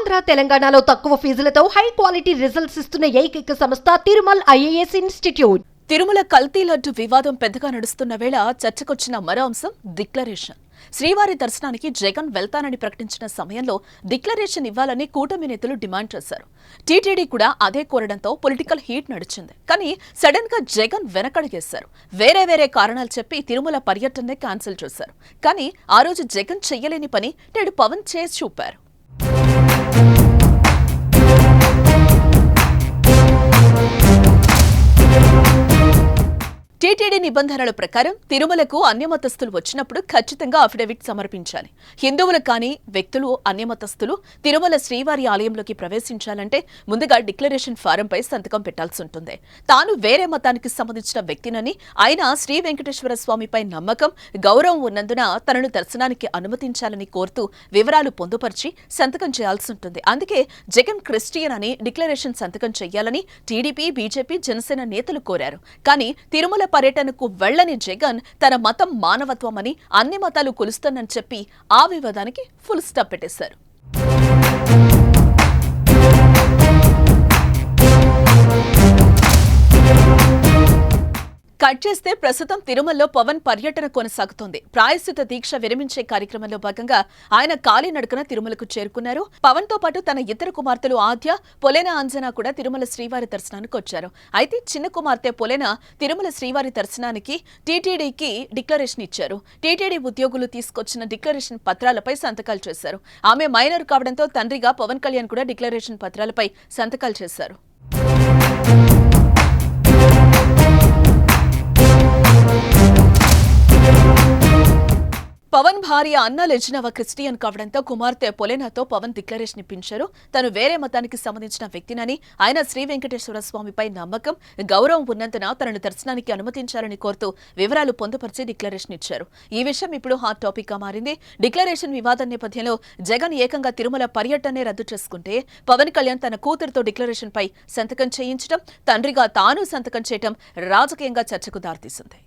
ఆంధ్ర తెలంగాణలో తక్కువ ఫీజులతో high quality results ఇస్తున్న ఏకైక సంస్థ తిరుమల్ ఐఏఎస్ ఇన్స్టిట్యూట్. తిరుమల కల్తీ లడ్డు వివాదం పెద్దగా నడుస్తున్న వేళ చర్చకొచ్చిన మరో అంశం డిక్లరేషన్. శ్రీవారి దర్శనానికి జగన్ వెళ్తానని ప్రకటించిన సమయంలో డిక్లరేషన్ ఇవ్వాలని కూటమి నేతలు డిమాండ్ చేశారు. టీటీడీ కూడా అదే కోరడంతో పొలిటికల్ హీట్ నడిచింది. కానీ సడన్ గా జగన్ వెనకడుగేశారు. వేరే కారణాలు చెప్పి తిరుమల పర్యటననే క్యాన్సిల్ చేశారు. కానీ ఆ రోజు జగన్ చెయ్యలేని పని నేడు పవన్ చేసి చూపారు. టీటీడీ నిబంధనల ప్రకారం తిరుమలకు అన్యమతస్థులు వచ్చినప్పుడు ఖచ్చితంగా అఫిడవిట్ సమర్పించాలి. హిందువులు కానీ వ్యక్తులు అన్యమతస్థులు తిరుమల శ్రీవారి ఆలయంలోకి ప్రవేశించాలంటే ముందుగా డిక్లరేషన్ ఫారంపై సంతకం పెట్టాల్సి ఉంటుంది. తాను వేరే మతానికి సంబంధించిన వ్యక్తినని, అయినా శ్రీ వెంకటేశ్వర స్వామిపై నమ్మకం, గౌరవం ఉన్నందున తనను దర్శనానికి అనుమతించాలని కోరుతూ వివరాలు పొందుపరిచి సంతకం చేయాల్సి ఉంటుంది. అందుకే జగన్ క్రిస్టియన్ అని డిక్లరేషన్ సంతకం చేయాలని టీడీపీ, బీజేపీ, జనసేన నేతలు కోరారు. కానీ తిరుమల పర్యటనకు వెళ్లని జగన్ తన మతం మానవత్వమని, అన్ని మతాలు కొలుస్తానని చెప్పి ఆ వివాదానికి ఫుల్ స్టాప్ పెట్టేశారు. కట్ చేస్తే ప్రస్తుతం తిరుమలలో పవన్ పర్యటన కొనసాగుతోంది. ప్రాయశ్చిత దీక్ష విరమించే కార్యక్రమంలో భాగంగా ఆయన కాలినడకన తిరుమలకు చేరుకున్నారు. పవన్ తో పాటు తన ఇద్దరు కుమార్తెలు ఆద్య, పొలెన అంజనా కూడా తిరుమల శ్రీవారి దర్శనానికి వచ్చారు. అయితే చిన్న కుమార్తె పొలెన తిరుమల శ్రీవారి దర్శనానికి టీటీడీకి డిక్లరేషన్ ఇచ్చారు. టీటీడీ ఉద్యోగులు తీసుకొచ్చిన డిక్లరేషన్ పత్రాలపై సంతకాలు చేశారు. ఆమె మైనర్ కావడంతో తండ్రిగా పవన్ కళ్యాణ్ కూడా డిక్లరేషన్ పత్రాలపై సంతకాలు చేశారు. పవన్ భార్య అన్నా లెజినవ క్రిస్టియన్ కావడంతో కుమార్తె పొలెనాతో పవన్ డిక్లరేషన్ ఇప్పించారు. తను వేరే మతానికి సంబంధించిన వ్యక్తినని, ఆయన శ్రీ వెంకటేశ్వర స్వామిపై నమ్మకం, గౌరవం ఉన్నందున తనను దర్శనానికి అనుమతించాలని కోరుతూ వివరాలు పొందుపరిచి డిక్లరేషన్ ఇచ్చారు. ఈ విషయం ఇప్పుడు హాట్ టాపిక్ గా మారింది. డిక్లరేషన్ వివాదం నేపథ్యంలో జగన్ ఏకంగా తిరుమల పర్యటనే రద్దు చేసుకుంటే పవన్ కళ్యాణ్ తన కూతురుతో డిక్లరేషన్ పై సంతకం చేయించడం, తండ్రిగా తాను సంతకం చేయడం రాజకీయంగా చర్చకు దారితీసింది.